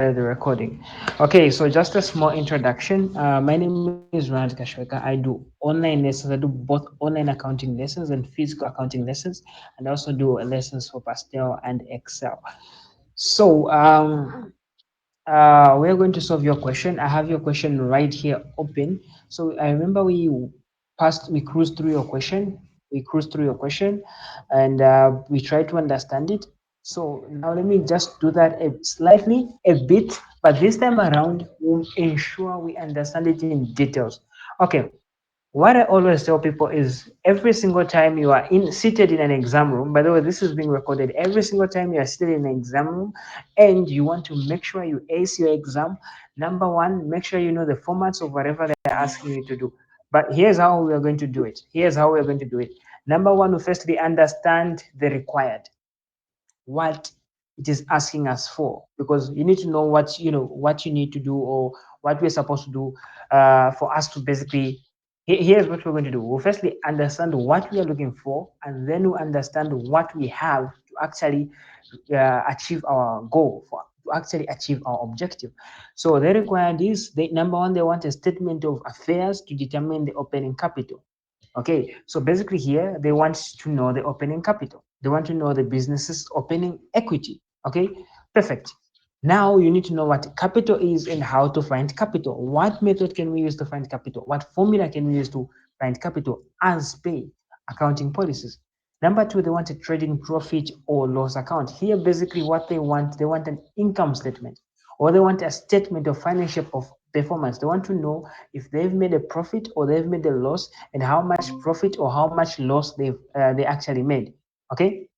The recording. Okay, so just a small introduction. My name is Ronald Kashweka. I do online lessons. I do both online accounting lessons and physical accounting lessons, and I also do lessons for Pastel and Excel. So, we are going to solve your question. I have your question right here open. So I remember we cruised through your question. We cruised through your question, and we tried to understand it. So now let me just do that a bit, but this time around we'll ensure we understand it in details. Okay, what I always tell people is every single time you are seated in an exam room, by the way, this is being recorded. Every single time you are seated in an exam room and you want to make sure you ace your exam, number one, make sure you know the formats of whatever they're asking you to do. But here's how we are going to do it. Here's how we're going to do it. Number one, we firstly understand the required, what it is asking us for, because you need to know what you need to do or what we're supposed to do for us to basically here's what we're going to do. We'll firstly understand what we are looking for, and then we'll understand what we have to actually achieve our goal, for to actually achieve our objective. So they require this. Number one, they want a statement of affairs to determine the opening capital. Okay, so basically here they want to know the opening capital. They want to know the business's opening equity. Okay, perfect. Now you need to know what capital is and how to find capital. What method can we use to find capital? What formula can we use to find capital as per accounting policies? Number two, they want a trading profit or loss account. Here, basically, what they want an income statement, or they want a statement of financial performance. They want to know if they've made a profit or they've made a loss, and how much profit or how much loss they actually made. Okay.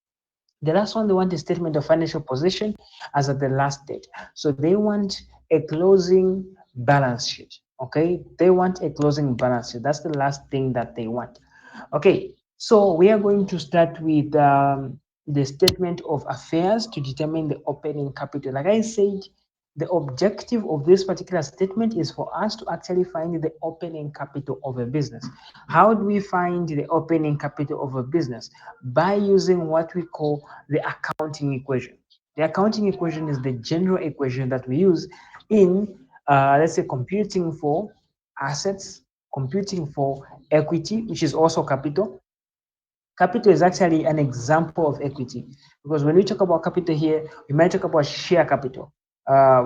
The last one, they want a statement of financial position as at the last date. So they want a closing balance sheet. Okay, they want a closing balance sheet. That's the last thing that they want. Okay, so we are going to start with the statement of affairs to determine the opening capital. Like I said, the objective of this particular statement is for us to actually find the opening capital of a business. How do we find the opening capital of a business? By using what we call the accounting equation. The accounting equation is the general equation that we use in, let's say, computing for assets, computing for equity, which is also capital. Capital is actually an example of equity, because when we talk about capital here, we might talk about share capital,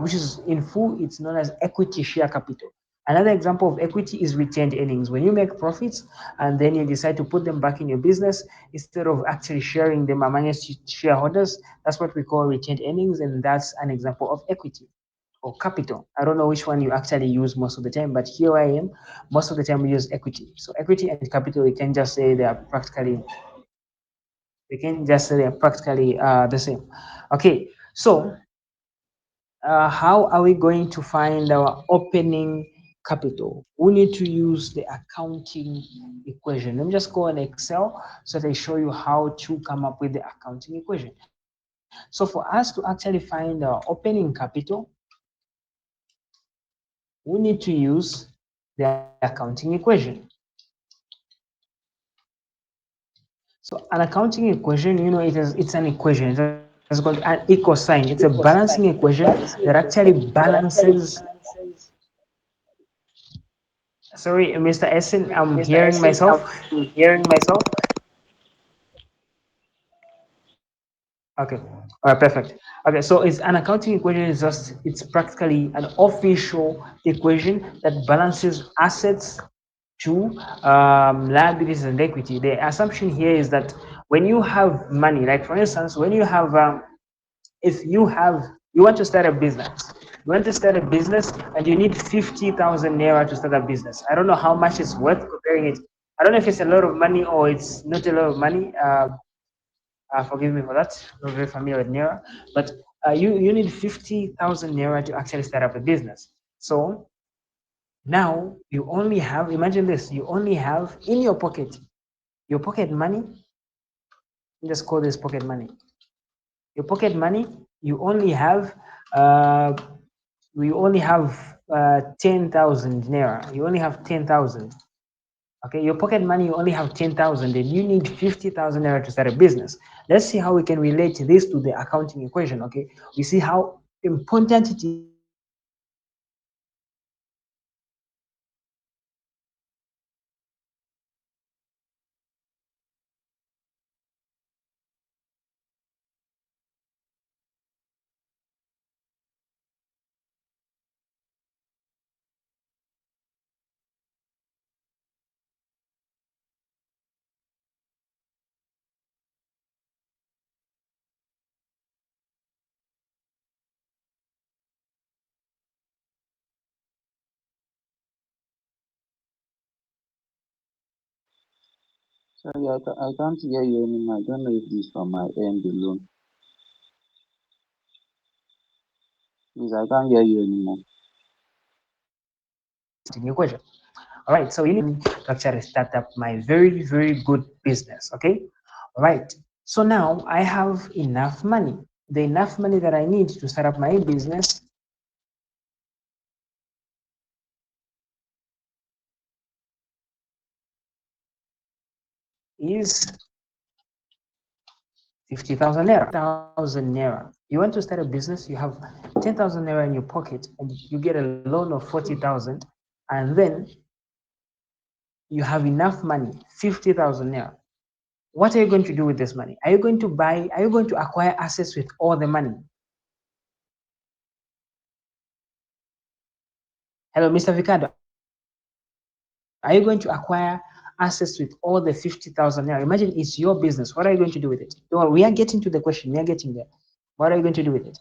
which is in full, it's known as equity share capital. Another example of equity is retained earnings. When you make profits and then you decide to put them back in your business instead of actually sharing them amongst shareholders, that's what we call retained earnings, and that's an example of equity or capital. I don't know which one you actually use most of the time, but here I am. Most of the time we use equity. So equity and capital, we can just say they are practically the same. Okay, so how are we going to find our opening capital? We need to use the accounting equation. Let me just go on Excel so that I show you how to come up with the accounting equation. So for us to actually find our opening capital, we need to use the accounting equation. So an accounting equation, it's an equation. It's called an equal sign. It's a balancing equation that actually balances. Sorry, Mr. Essen, I'm hearing myself. Okay, all right, perfect. Okay, so it's an accounting equation. It's practically an official equation that balances assets to liabilities and equity. The assumption here is that when you have money, like for instance, when you have if you want to start a business, you want to start a business and you need 50,000 naira to start a business. I don't know how much it's worth comparing it. I don't know if it's a lot of money or it's not a lot of money. Forgive me for that. I'm not very familiar with naira, but you need 50,000 naira to actually start up a business. So now you only have, imagine this, you only have in your pocket money. Just call this pocket money. Your pocket money, you only have uh, we only have 10,000 naira. You only have 10,000. Okay, your pocket money, you only have 10,000 and you need 50,000 naira to start a business. Let's see how we can relate this to the accounting equation. Okay, we see how important it is to have a business, Sorry, I can't hear you anymore. I don't know if this is from my end alone. Please, I can't hear you anymore. accounting equation. All right, so you need to actually start up my very good business. Okay, all right. So now I have enough money. The enough money that I need to start up my business is 50,000 naira. 10,000 naira. You want to start a business, you have 10,000 naira in your pocket, and you get a loan of 40,000, and then you have enough money, 50,000 naira. What are you going to do with this money? Are you going to buy, are you going to acquire assets with all the money? Hello, Mr. Vicado, are you going to acquire assets with all the 50,000 naira? Imagine it's your business. What are you going to do with it? Don't worry, we are getting to the question. We are getting there. What are you going to do with it?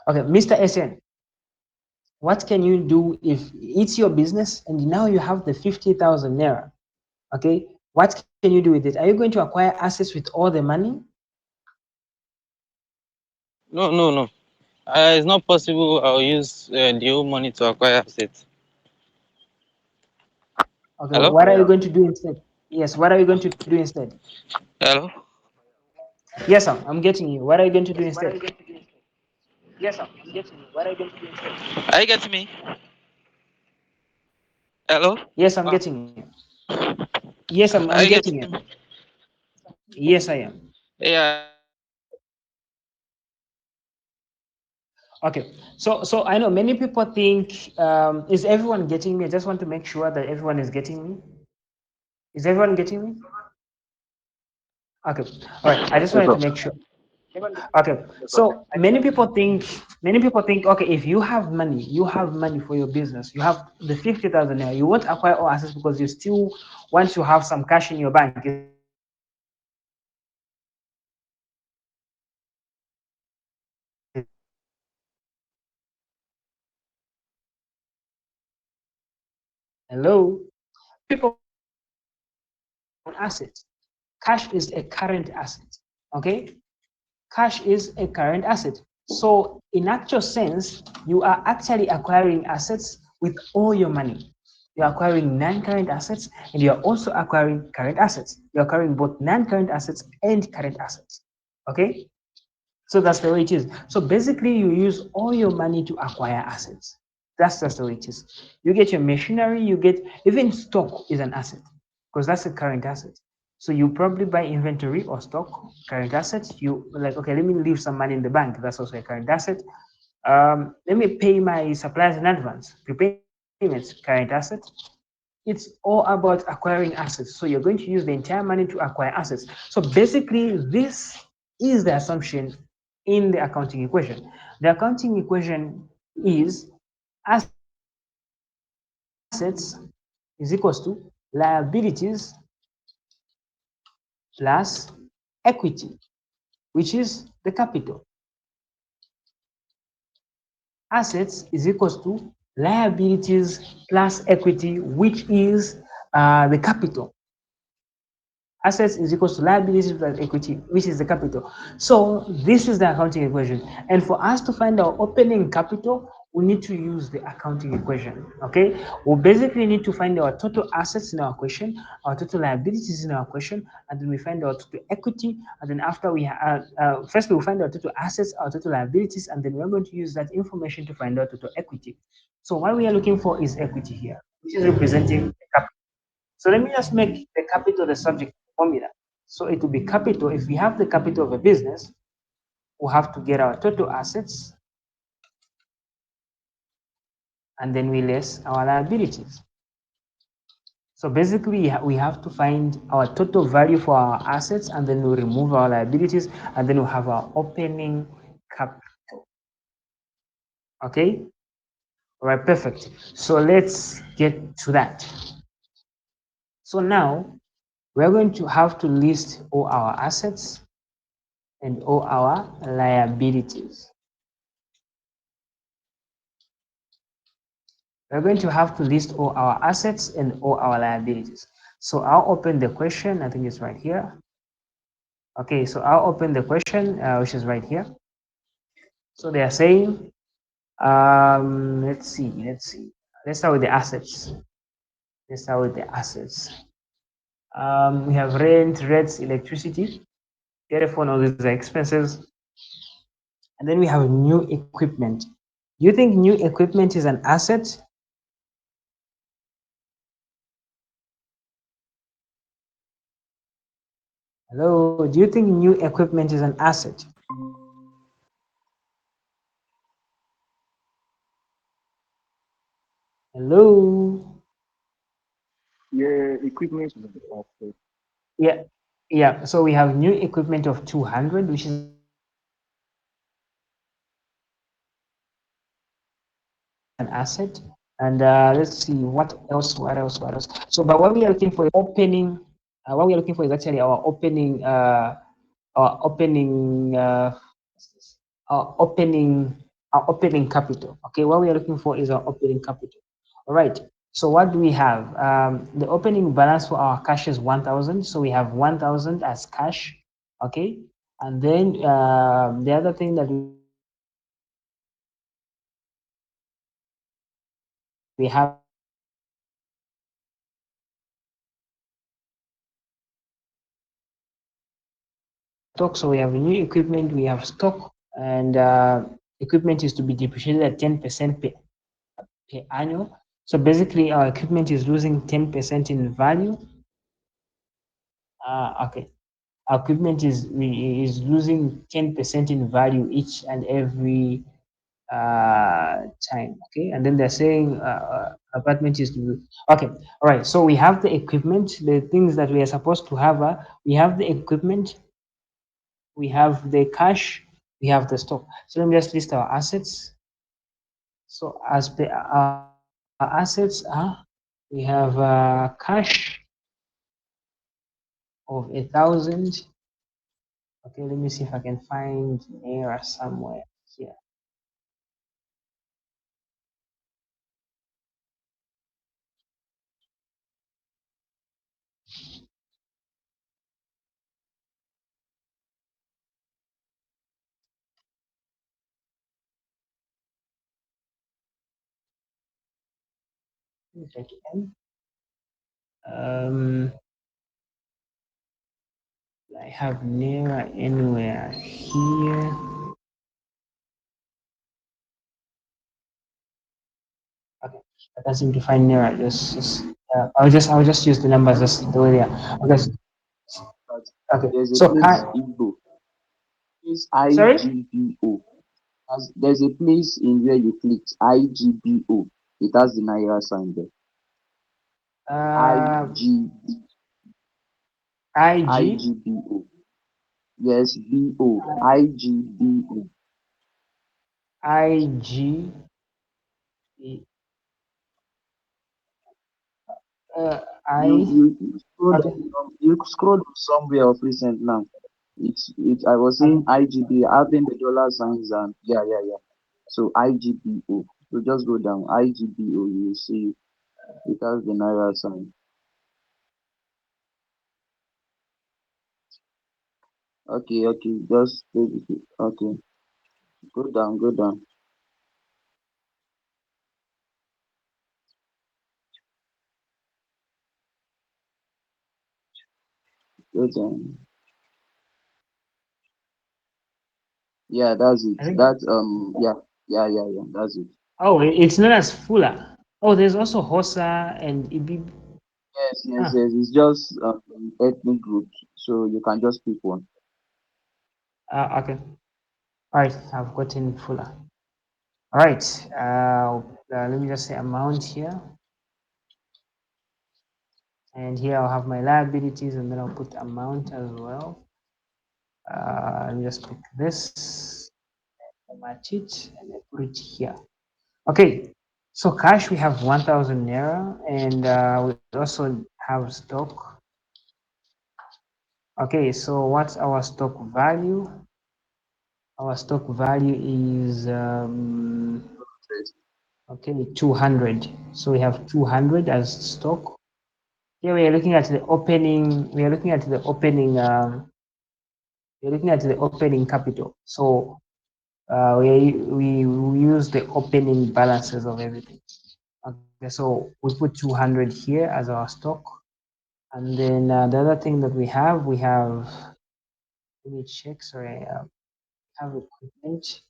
Okay, Mr. SN, what can you do if it's your business and now you have the 50,000 naira? Okay, what can you do with it? Are you going to acquire assets with all the money? No, no, no. It's not possible. I'll use the whole money to acquire assets. Okay, Hello? what are you going to do instead? Yes, what are you going to do instead? Hello? Yes, sir, I'm getting you. What are you going to do instead? Are you getting me? Hello? Yes, I'm getting you. Yes, I'm Are you getting getting you. me? Yes, I am. Yeah. Okay, so I know many people think, is everyone getting me? I just want to make sure that everyone is getting me. Is everyone getting me? Okay, all right. I just Yes, wanted sir. to make sure. Okay, so many people think, okay, if you have money for your business, you have the 50,000 naira, you won't acquire all assets because you still want to have some cash in your bank, isn't it? Hello? People asset. Cash is a current asset. Okay? Cash is a current asset. So, in actual sense, you are actually acquiring assets with all your money. You're acquiring non-current assets and you're also acquiring current assets. You're acquiring both non-current assets and current assets. Okay? So that's the way it is. So basically, you use all your money to acquire assets. That's just the way it is. You get your machinery, you get even stock is an asset because that's a current asset. So you probably buy inventory or stock, current assets. You like, okay, let me leave some money in the bank. That's also a current asset. Let me pay my suppliers in advance. Prepayments, current asset. It's all about acquiring assets. So you're going to use the entire money to acquire assets. So basically, this is the assumption in the accounting equation. The accounting equation is assets is equals to liabilities plus equity, which is the capital. Assets is equals to liabilities plus equity, which is the capital. Assets is equals to liabilities plus equity, which is the capital. So this is the accounting equation. And for us to find our opening capital, we need to use the accounting equation. Okay, we basically need to find our total assets in our question, our total liabilities in our question, and then we find our total equity. And then after first we find our total assets, our total liabilities, and then we're going to use that information to find out total equity. So what we are looking for is equity here, which is representing the capital. So let me just make the capital the subject formula. So it will be capital. If we have the capital of a business, we have to get our total assets, and then we less our liabilities. So basically, we have to find our total value for our assets, and then we remove our liabilities, and then we have our opening capital. Okay? All right, perfect. So let's get to that. So now we're going to have to list all our assets and all our liabilities. We're going to have to list all our assets and all our liabilities. So I'll open the question. I think it's right here. Okay, so I'll open the question, which is right here. So they are saying, let's see. Let's start with the assets. Let's start with the assets. We have rent, rates, electricity, telephone, all these are expenses. And then we have new equipment. Do you think new equipment is an asset? Hello, do you think new equipment is an asset? Hello? Yeah, equipment is the asset. Yeah, yeah. So we have new equipment of 200, which is an asset. And let's see what else. So, but what we are looking for is opening. What we are looking for is actually our opening, our opening, our opening capital. Okay, what we are looking for is our opening capital. All right. So what do we have? The opening balance for our cash is 1,000. So we have 1,000 as cash. Okay. And then the other thing that we have is our we have stock. So we have new equipment, we have stock, and equipment is to be depreciated at 10% per annual. So basically, our equipment is losing 10% in value. Okay, our equipment is losing 10% in value each and every time. Okay, and then they're saying apartment is okay. All right, so we have the equipment, the things that we are supposed to have. We have the equipment, we have the cash, we have the stock. So let me just list our assets. So as per our assets we have cash of 1,000. Okay, let me see if I can find error somewhere here. Let me check again. Um, I have nearer anywhere here. Okay, I can't seem to find nearer. I'll just use the numbers just the way they are. Okay, But okay. there's a So place Igbo. It's sorry. IGBO. There's a place in where you clicked IGBO. It has the Naira sign there. Uh, IGB, IG. IGBO. Yes, BO. IGBO. IG. You I. you you scroll Okay. down you scroll down somewhere of recent now. It's I was saying IGB having the dollar signs and yeah. So IGBO. So just go down IGBO. You will see it has the Naira sign. Okay. Just okay. Go down. Go down. Yeah, that's it. I think. That yeah. That's it. Oh, it's known as Fula. Oh, there's also Hosa and Ibib. Yes, yes, Ah, yes. It's just ethnic groups, so you can just pick one. okay. All right, I've gotten fuller. All right, let me just say amount here, and here I'll have my liabilities, and then I'll put amount as well. Let me just pick this, match it, and I put it here. Okay, so cash we have 1,000 naira, and we also have stock. Okay, so what's our stock value? Our stock value is okay, 200. So we have 200 as stock. Here we are looking at the opening. We are looking at the opening. We're looking at the opening capital. So we use the opening balances of everything. Okay, so we put 200 here as our stock, and then the other thing that we have. Let me check. Sorry, have equipment.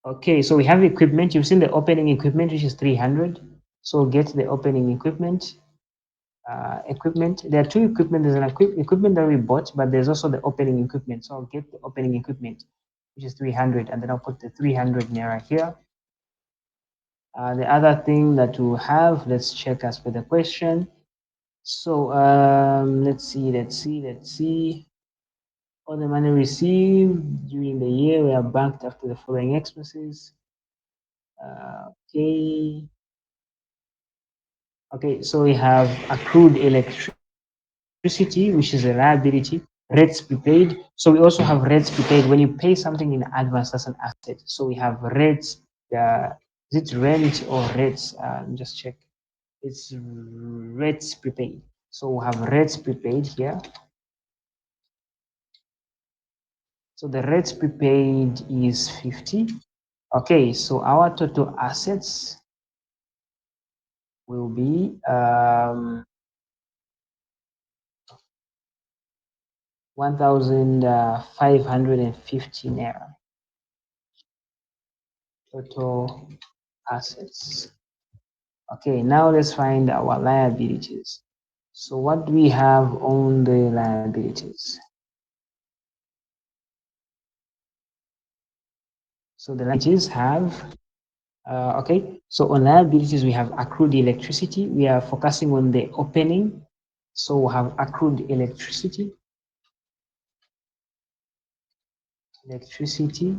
Okay, so we have equipment. You've seen the opening equipment, which is 300. So get the opening equipment. Equipment. There are two equipment. There's an equipment that we bought, but there's also the opening equipment. So I'll get the opening equipment, which is 300, and then I'll put the 300 naira here. The other thing that we'll have, let's check as per the question. So let's see. All the money received during the year we are banked after the following expenses. Okay. Okay, so we have accrued electricity, which is a liability, rates prepaid. So we also have rates prepaid. When you pay something in advance, that's an asset. So we have rates. Is it rent or rates? Let me just check. It's rates prepaid. So we have rates prepaid here. So the rates prepaid is 50. Okay, so our total assets will be 1,550 naira. Total assets. Okay, now let's find our liabilities. So what do we have on the liabilities? So the liabilities have, okay, so on liabilities we have accrued electricity. We are focusing on the opening. So we have accrued electricity, electricity.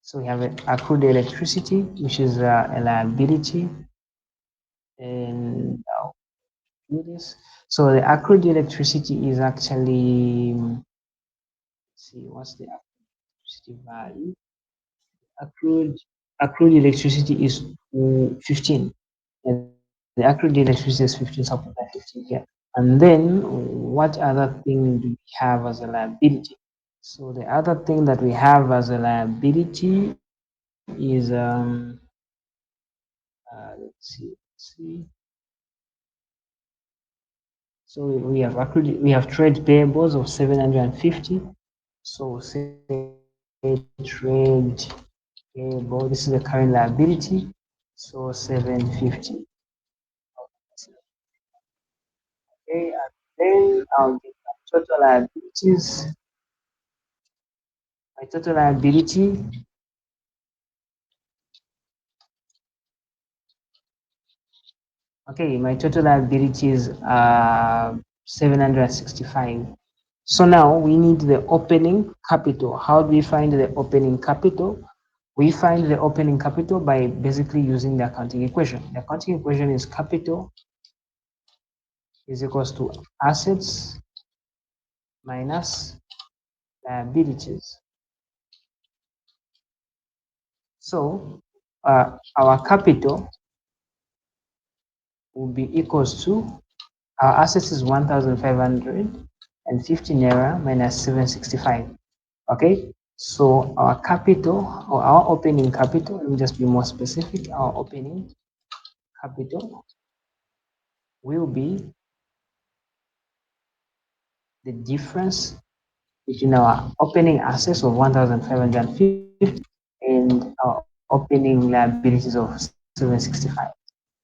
So we have accrued electricity, which is a liability, and I'll do this. So the accrued electricity is actually, let's see, what's the electricity value? Accrued accrued electricity is 15. And the accrued electricity is 15, so I'll put that 15 here. And then what other thing do we have as a liability? So the other thing that we have as a liability is let's see. So we have trade payables of 750. So say trade payable. This is the current liability. So 750. Okay, and then I'll get my total liabilities. My total liability. Okay, my total liabilities are 765. So now we need the opening capital. How do we find the opening capital? We find the opening capital by basically using the accounting equation. The accounting equation is capital is equals to assets minus liabilities. So our capital will be equals to, our assets is 1,550 naira minus 765. Okay, so our capital or our opening capital, let me just be more specific, our opening capital will be the difference between our opening assets of 1,550 and our opening liabilities of 765.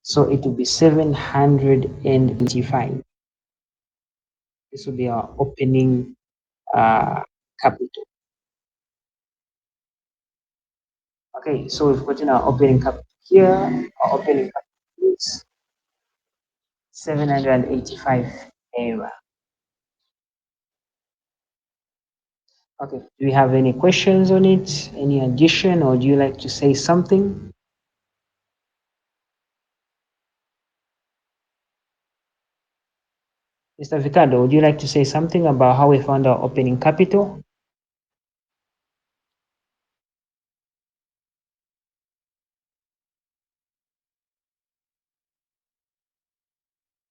So it will be 785. This will be our opening capital. Okay, so we've gotten our opening capital here. Our opening capital is 785 naira. Okay, do you have any questions on it? Any addition, or do you like to say something? Mr. Ricardo, would you like to say something about how we found our opening capital?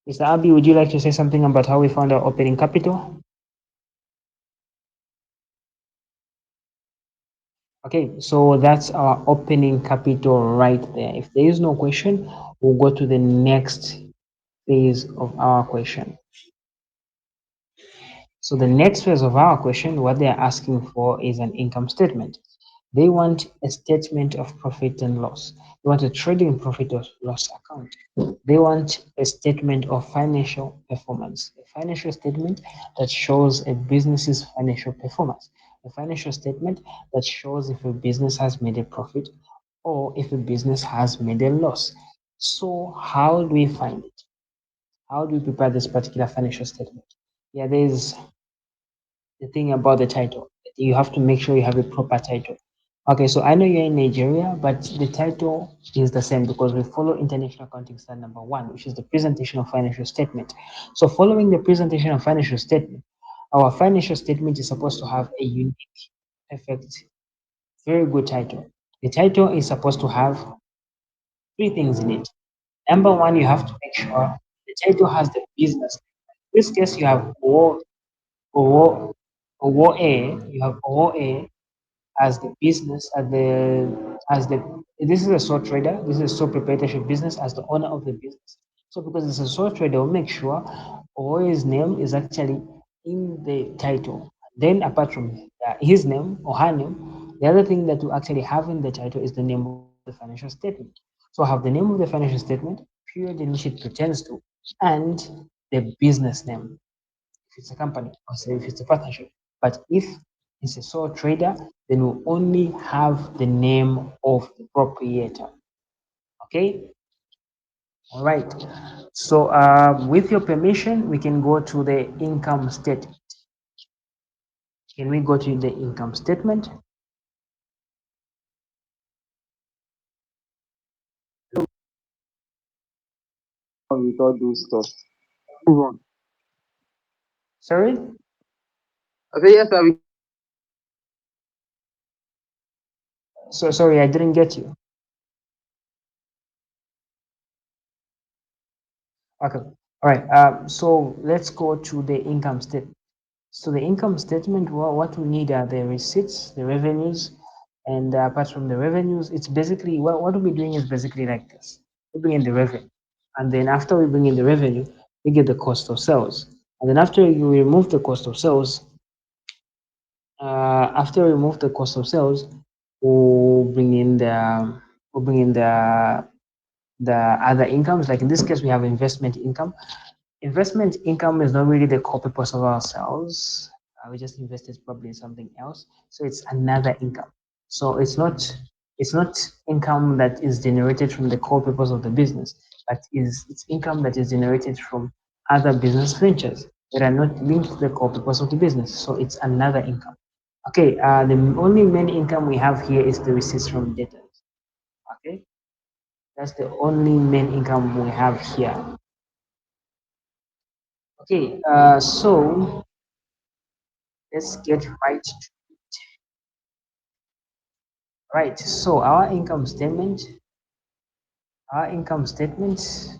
Mr. Abi, would you like to say something about how we found our opening capital? Okay, so that's our opening capital right there. If there is no question, we'll go to the next phase of our question. So the next phase of our question, what they're asking for is an income statement. They want a statement of profit and loss. They want a trading profit or loss account. They want a statement of financial performance, a financial statement that shows a business's financial performance, a financial statement that shows if a business has made a profit or if a business has made a loss. So how do we find it? How do we prepare this particular financial statement? Yeah, there's the thing about the title. You have to make sure you have a proper title. Okay, so I know you're in Nigeria, but the title is the same because we follow International Accounting Standard number 1, which is the presentation of financial statement. So following the presentation of financial statement, our financial statement is supposed to have a unique, perfect, very good title. The title is supposed to have three things in it. Number one, you have to make sure the title has the business. In this case, you have O, OA, you have OA as the business, as the this is a sole trader, this is a sole proprietorship business as the owner of the business. So because it's a sole trader, we'll make sure OA's name is actually in the title. Then apart from his name or her name, the other thing that we actually have in the title is the name of the financial statement. So I have the name of the financial statement, period in which it pertains to, and the business name if it's a company or say if it's a partnership. But if it's a sole trader, then we only have the name of the proprietor. Okay. All right. So with your permission, we can go to the income statement. Can we go to the income statement? With all those stuff. Move on. Sorry. I say yes, sir. So sorry, I didn't get you. Okay. All right. So let's go to the income statement. So the income statement, what we need are the receipts, the revenues, and apart from the revenues, it's basically what we'll be doing is basically like this. We bring in the revenue, and then after we bring in the revenue, we get the cost of sales, and then after you remove the cost of sales, after we remove the cost of sales, we'll bring in the other incomes. Like in this case, we have investment income. Investment income is not really the core purpose of ourselves. We just invested probably in something else, so it's another income. So it's not income that is generated from the core purpose of the business, but it's income that is generated from other business ventures that are not linked to the core purpose of the business. So it's another income. Okay, the only main income we have here is the receipts from debtors. Okay, that's the only main income we have here. Okay, so let's get right to it. Right, so our income statement, so our income statement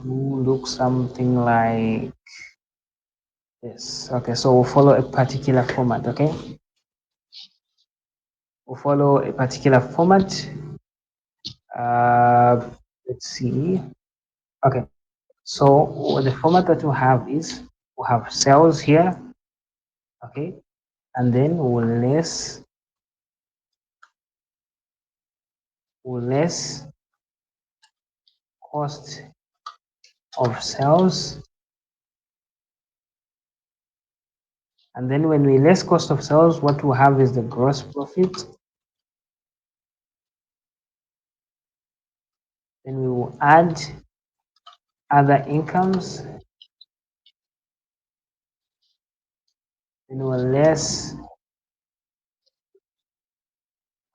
will look something like this. Okay, so we'll follow a particular format, okay? We'll follow a particular format. Let's see. Okay, so the format that we have is we have sales here, okay? and then we'll less cost of sales, and then when we less cost of sales, what we have is the gross profit. Then we will add other incomes, then we'll less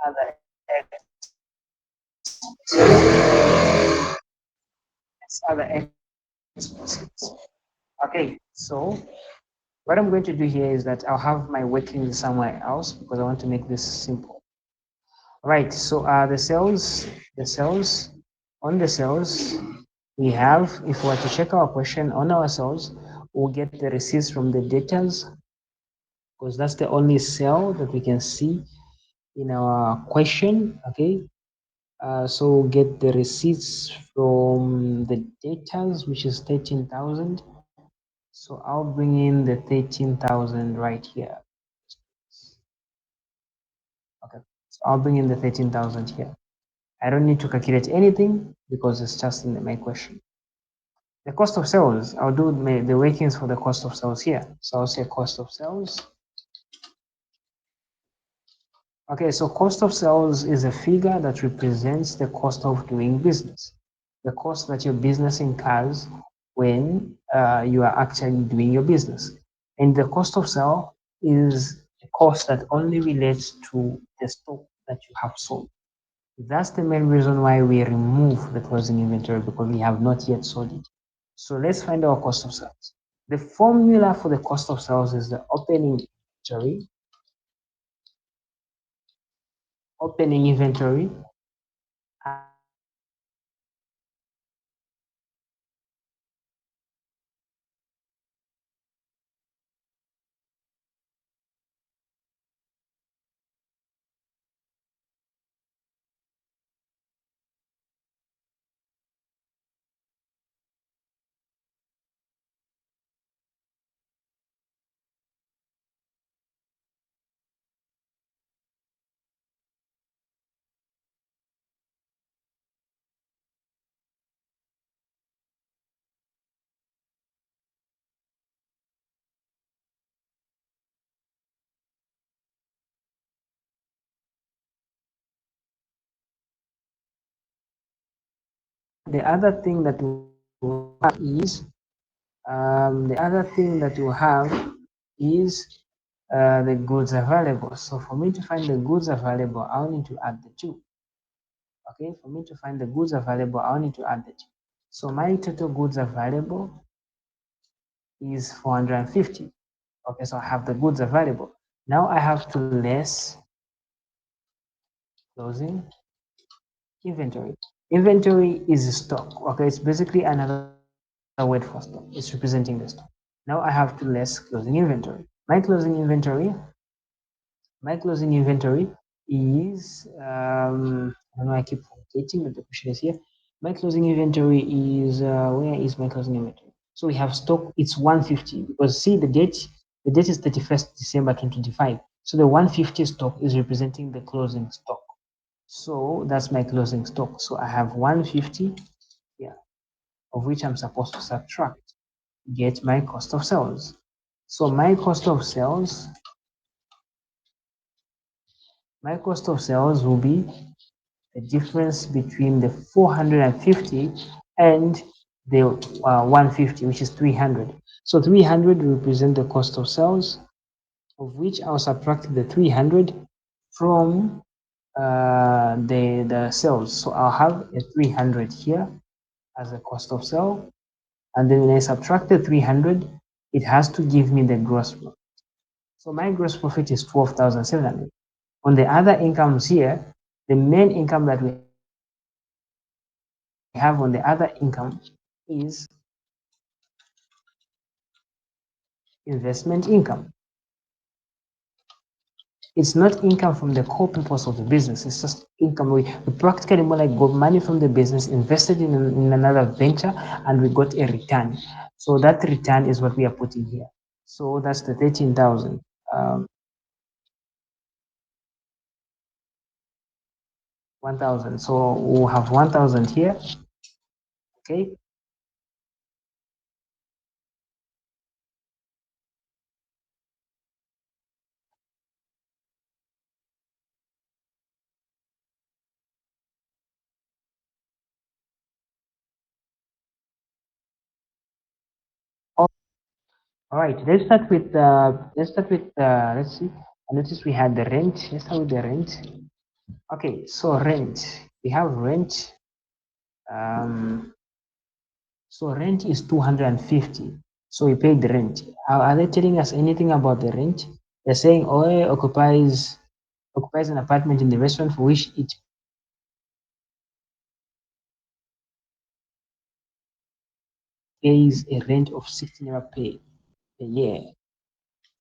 other expenses. Okay, so what I'm going to do here is that I'll have my working somewhere else because I want to make this simple. Right, so on the sales, we have, if we were to check our question on our sales, we'll get the receipts from the debtors because that's the only cell that we can see in our question. Okay, so we'll get the receipts from the debtors, which is 13,000. So I'll bring in the 13,000 right here. Okay, so I'll bring in the 13,000 here. I don't need to calculate anything because it's just in my question. The cost of sales, I'll do the workings for the cost of sales here. So I'll say cost of sales. Okay, so cost of sales is a figure that represents the cost of doing business, the cost that your business incurs when you are actually doing your business. And the cost of sale is a cost that only relates to the stock that you have sold. That's the main reason why we remove the closing inventory because we have not yet sold it. So let's find our cost of sales. The formula for the cost of sales is the opening inventory the other thing that we have is the goods available. So for me to find the goods available, I'll need to add the two. Okay, for me to find the goods available, I'll need to add the two. So my total goods available is 450. Okay, so I have the goods available. Now I have to less closing inventory. Inventory is stock. Okay, it's basically another word for stock. It's representing the stock. Now I have to less closing inventory. My closing inventory is I know I keep forgetting that the question is here. My closing inventory is where is my closing inventory? So we have stock. It's 150 because see the date. The date is 31st December 2025. So the 150 stock is representing the closing stock. So that's my closing stock. So I have 150 here, of which I'm supposed to subtract, get my cost of sales. So my cost of sales will be the difference between the 450 and the 150, which is 300. So 300 represent the cost of sales, of which I'll subtract the 300 from the sales. So I'll have a 300 here as a cost of sale. And then when I subtract the 300, it has to give me the gross profit. So my gross profit is 12,700. On the other incomes here, the main income that we have on the other income is investment income. It's not income from the core purpose of the business. It's just income. We practically more like got money from the business, invested in another venture, and we got a return. So that return is what we are putting here. So that's the 13,000. 1,000. So we'll have 1,000 here. Okay. All right. Let's see. I noticed we had the rent. Let's start with the rent. Okay. So rent. We have rent. Um, so rent is 250. So we paid the rent. Are they telling us anything about the rent? They're saying Oe occupies an apartment in the restaurant for which it pays a rent of 60 naira per year.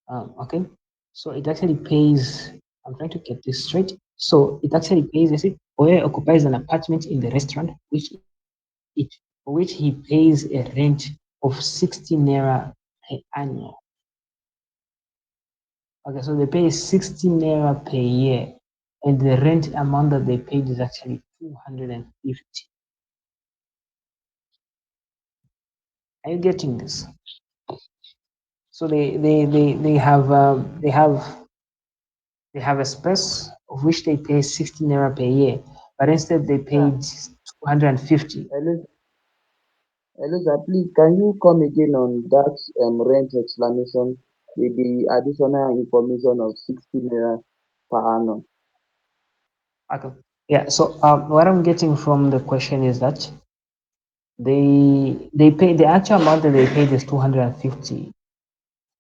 Okay, so it actually pays. I'm trying to get this straight. So it actually pays. Is it Oe occupies an apartment in the restaurant for which he pays a rent of 60 naira per annual. Okay, so they pay 60 naira per year, and the rent amount that they paid is actually 250. Are you getting this? So they have a space of which they pay 60 naira per year, but instead they Yeah. paid 250. Hello, hello, sir. Please, can you come again on that rent explanation with the additional information of 60 naira per annum? Okay. Yeah. So what I'm getting from the question is that they pay the actual amount that they paid is 250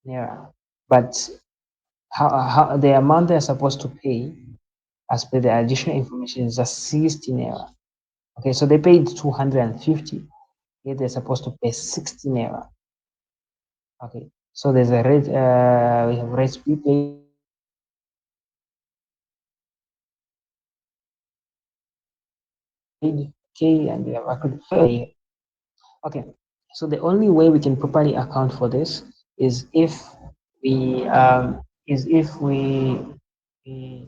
naira, but how the amount they're supposed to pay as per the additional information is just 60 naira. Okay, so they paid 250. Yet they're supposed to pay 60 naira. Okay, so there's a rate. We have rates prepaid. Okay, and we have accrued. Okay, so the only way we can properly account for this is if we we,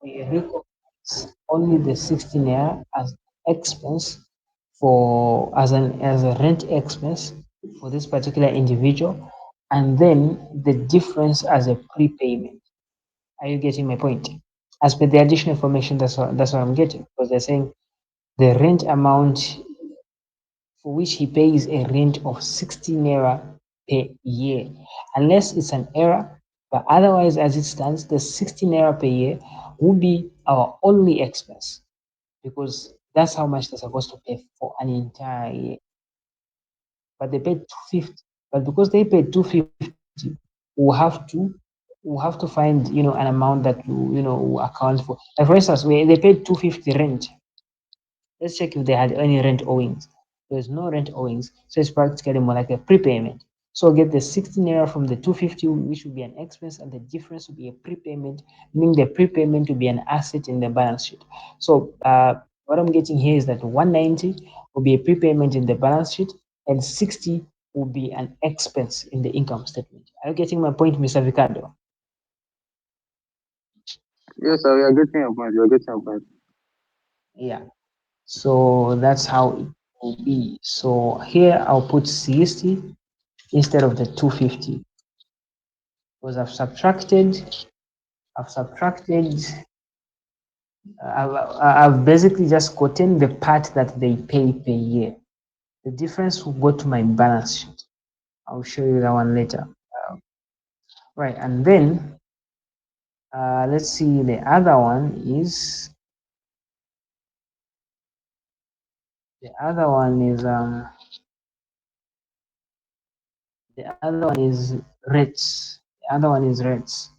we recognize only the 60 naira as expense as a rent expense for this particular individual, and then the difference as a prepayment. Are you getting my point? As per the additional information, that's what I'm getting, because they're saying the rent amount for which he pays a rent of 60 naira per year, unless it's an error. But otherwise, as it stands, the 60 naira per year will be our only expense, because that's how much they're supposed to pay for an entire year. But they paid 250. But because they paid 250, we'll have to find an amount that will account for. Like for instance, they paid 250 rent. Let's check if they had any rent owings. There's no rent owings, so it's practically more like a prepayment. So get the 60 naira from the 250, which will be an expense, and the difference will be a prepayment, meaning the prepayment will be an asset in the balance sheet. So what I'm getting here is that 190 will be a prepayment in the balance sheet, and 60 will be an expense in the income statement. Are you getting my point, Mr. Ricardo? Yes, sir. We are getting your point. We are getting your point. Yeah. So that's how it will be. So here I'll put 60 instead of the 250, because I've subtracted, I've basically just gotten the part that they pay per year. The difference will go to my balance sheet. I'll show you that one later. Right, and then let's see, the other one is the other one is rates. The other one is rates.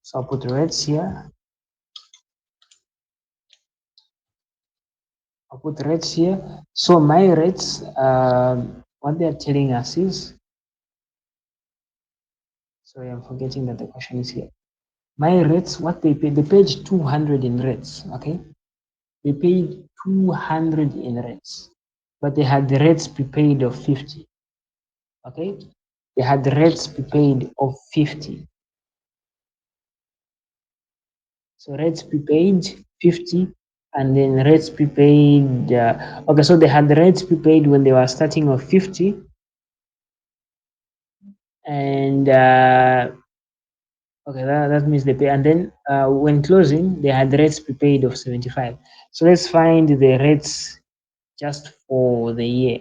So I'll put rates here. I'll put rates here. So my rates, what they're telling us is, sorry, I'm forgetting that the question is here. My rates, what they paid 200 in rates, okay? They paid 200 in rates, but they had the rates prepaid of 50, okay? They had the rates prepaid of 50. So rates prepaid 50, and then rates prepaid. Okay, so they had the rates prepaid when they were starting of 50, and okay, that means they pay. And then when closing, they had rates prepaid of 75. So let's find the rates just for the year.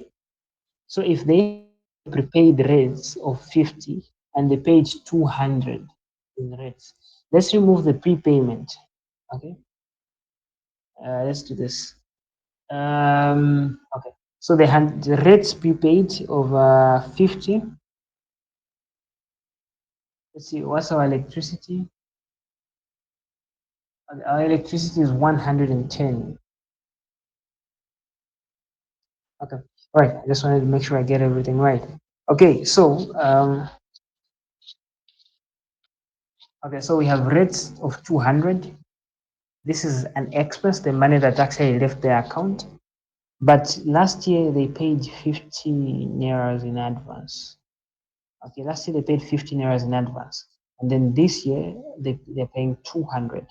So if they had prepaid rates of 50 and they paid 200 in rates, let's remove the prepayment. Okay, let's do this. Okay, so they had the rates prepaid of 50. Let's see, what's our electricity? Our electricity is 110. Okay, all right. I just wanted to make sure I get everything right. Okay, so so we have rates of 200. This is an expense, the money that actually left their account. But last year they paid 50 nairas in advance. Okay, last year they paid 50 nairas in advance, and then this year they're paying 200.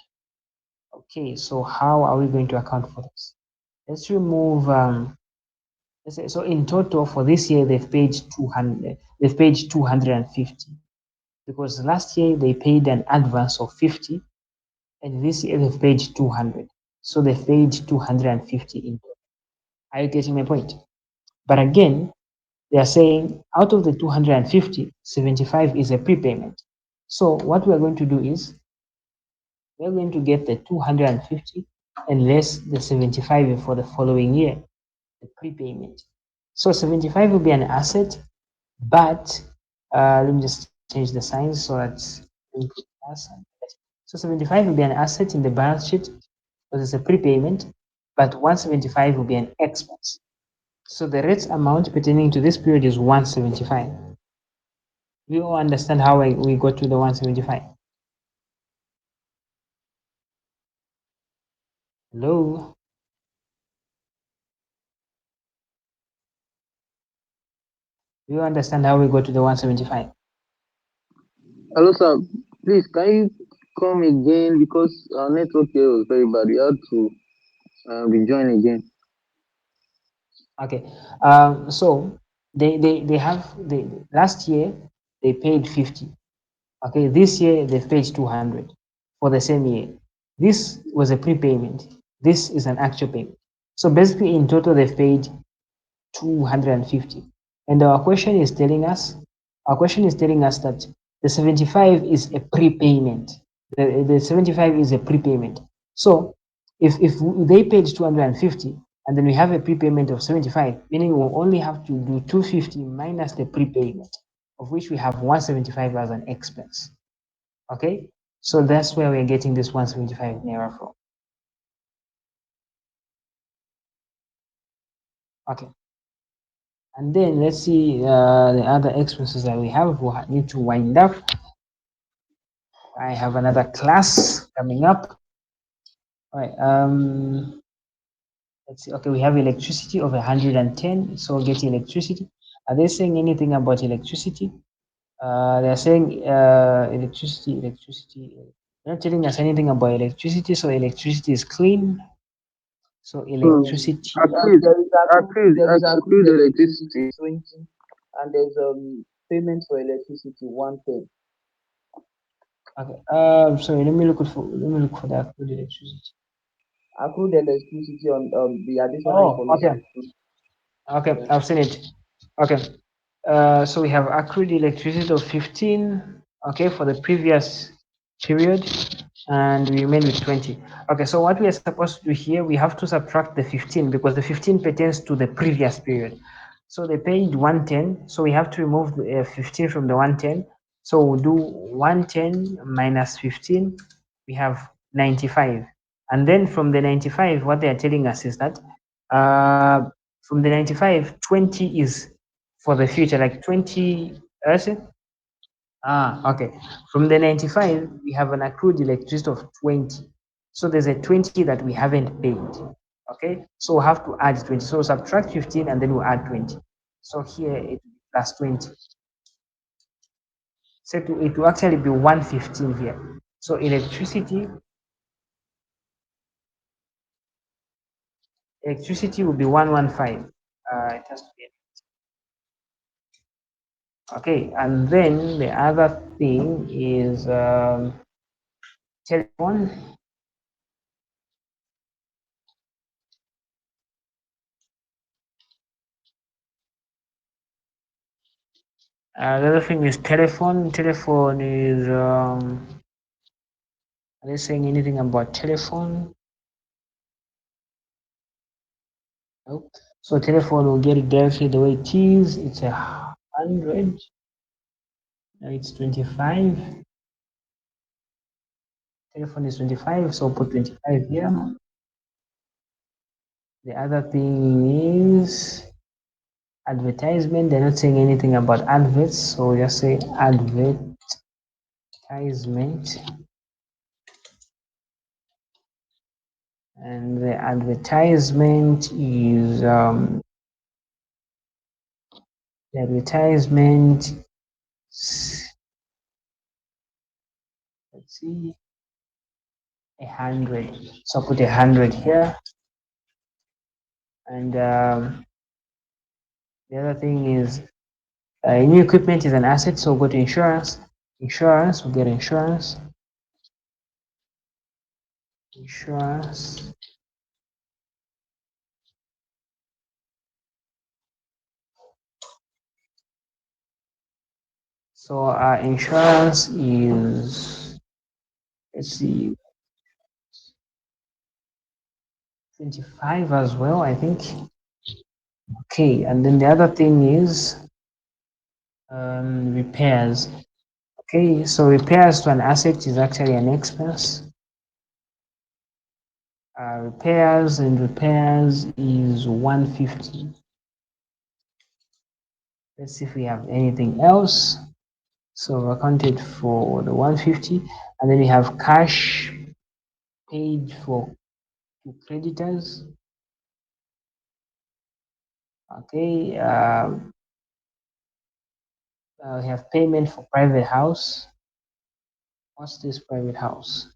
Okay, so how are we going to account for this? Let's remove. Let's say, so in total for this year they've paid 200. They've paid 250 because last year they paid an advance of 50, and this year they've paid 200. So they've paid 250 in total. Are you getting my point? But again, they are saying out of the 250, 75 is a prepayment. So what we are going to do is we're going to get the 250 and less the 75 for the following year, the prepayment. So 75 will be an asset, but let me just change the signs so that so 75 will be an asset in the balance sheet because it's a prepayment, but 175 will be an expense. So the rates amount pertaining to this period is 175. We all understand how we got to the 175. Hello? Do you understand how we got to the 175? Hello, sir. Please, can you come again because our network here was very bad. We had to rejoin again. Okay. So they have last year they paid 50. Okay, this year they've paid 200 for the same year. This was a prepayment. This is an actual payment. So basically, in total, they've paid 250. And our question is telling us that the 75 is a prepayment. The 75 is a prepayment. So if they paid 250 and then we have a prepayment of 75, meaning we'll only have to do 250 minus the prepayment, of which we have 175 as an expense. Okay, so that's where we're getting this 175 naira from. Okay, and then let's see the other expenses that we have. We need to wind up. I have another class coming up. All right. Let's see. Okay, we have electricity of 110. So get electricity. Are they saying anything about electricity? They're saying electricity. They're not telling us anything about electricity. So electricity is clean. So So, electricity. accrued electricity. 20, and there's payment for electricity 110. Okay. Sorry. Let me look for the accrued electricity. Accrued electricity on the additional Oh, information. okay. Okay, I've seen it. Okay. So we have accrued electricity of 15, okay, for the previous period, and we remain with 20. Okay, so what we are supposed to do here, we have to subtract the 15 because the 15 pertains to the previous period. So they paid 110, so we have to remove the 15 from the 110. So we'll do 110 minus 15, we have 95. And then from the 95, what they are telling us is that from the 95, 20 is for the future, like 20, okay. From the 95, we have an accrued electricity of 20. So there's a 20 that we haven't paid. Okay, so we'll have to add 20. So subtract 15 and then we'll add 20. So here it plus 20. So it will actually be 115 here. So electricity Electricity will be 115. It has to be. Okay, and then the other thing is telephone. The other thing is telephone. Telephone is are they saying anything about telephone? Nope. So telephone will get it directly the way it is. It's 100. It's 25. Telephone is 25, so put 25 here. The other thing is advertisement. They're not saying anything about adverts, so just say advertisement. And the advertisement is the advertisement. Let's see, 100. So put 100 here. And the other thing is new equipment is an asset, so go to insurance. Insurance, we'll get insurance. Insurance. So insurance is, let's see, 25 as well, I think. Okay, and then the other thing is repairs. Okay, so repairs to an asset is actually an expense. Repairs is 150. Let's see if we have anything else. So we accounted for the 150, and then we have cash paid for creditors. Okay, we have payment for private house. What's this private house?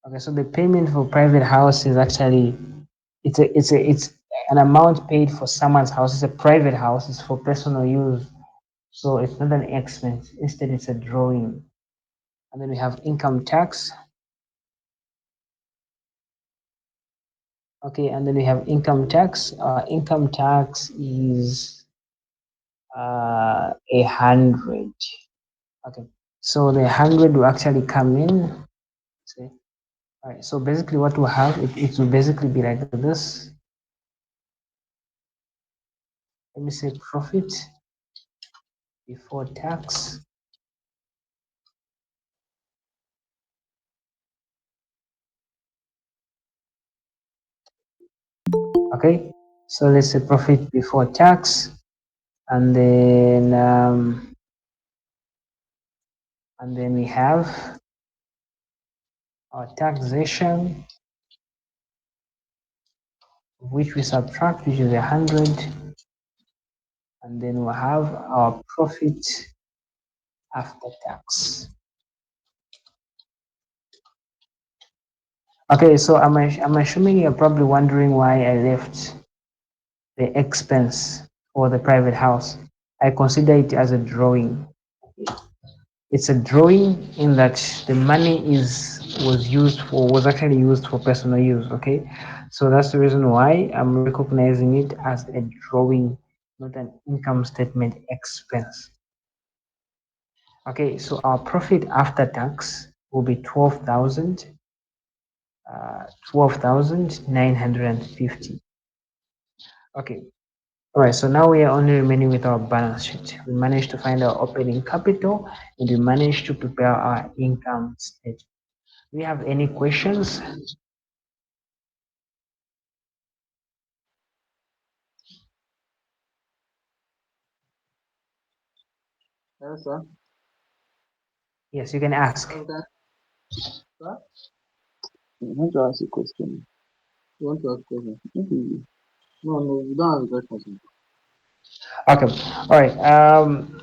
Okay, so the payment for private house is actually it's an amount paid for someone's house. It's a private house. It's for personal use, so it's not an expense. Instead, it's a drawing. And then we have income tax. Okay, and then we have income tax. Income tax is 100. Okay, so the 100 will actually come in. See? All right, so basically what we'll have, it will basically be like this. Let me say profit before tax. Okay, so let's say profit before tax, and then we have our taxation, which we subtract, which is 100, and then we'll have our profit after tax. Okay, so I'm assuming you're probably wondering why I left the expense for the private house. I consider it as a drawing. It's a drawing in that the money was actually used for personal use. Okay, so that's the reason why I'm recognizing it as a drawing, not an income statement expense. Okay, so our profit after tax will be 12,950. Okay, all right, so now we are only remaining with our balance sheet. We managed to find our opening capital, and we managed to prepare our income statement. Do you have any questions? Yes, sir. Yes, you can ask. Okay. Sir? I want to ask a question. You want to ask a question? Okay. No, you don't have a question. Okay, all right.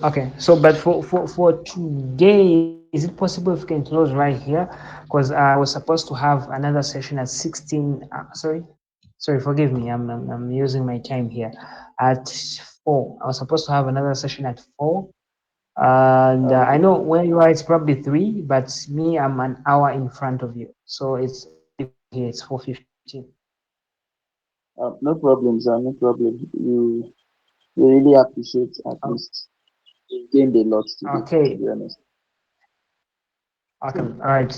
Okay, so but for today, is it possible if we can close right here? Because I was supposed to have another session at 16. Sorry. Sorry, forgive me. I'm using my time here. At 4, I was supposed to have another session at 4. And I Okay. know where you are, it's probably 3, but me, I'm an hour in front of you. So it's already 4 here, it's 4:15. No problem, sir. No problem. You really appreciate at Oh, least. You gained a lot today, to okay. be honest. Okay, all right,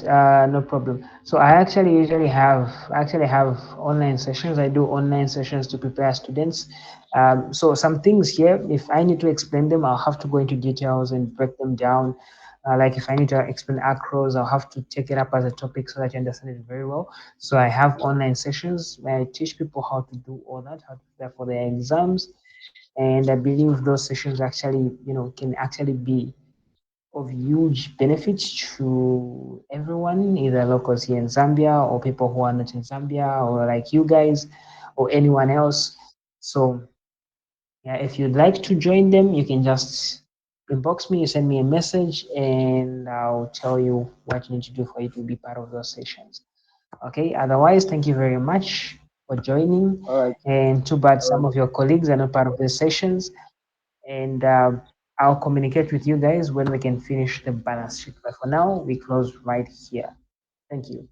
no problem. So I actually have online sessions. I do online sessions to prepare students. So some things here, if I need to explain them, I'll have to go into details and break them down. Like if I need to explain acros, I'll have to take it up as a topic so that you understand it very well. So I have online sessions where I teach people how to do all that, how to prepare for their exams, and I believe those sessions actually, can actually be of huge benefit to everyone, either locals here in Zambia or people who are not in Zambia, or like you guys or anyone else. So, yeah, if you'd like to join them, you can just inbox me, you send me a message, and I'll tell you what you need to do for you to be part of those sessions. Okay, otherwise, thank you very much for joining. All right. And too bad some of your colleagues are not part of the sessions, and I'll communicate with you guys when we can finish the balance sheet. But for now, we close right here. Thank you.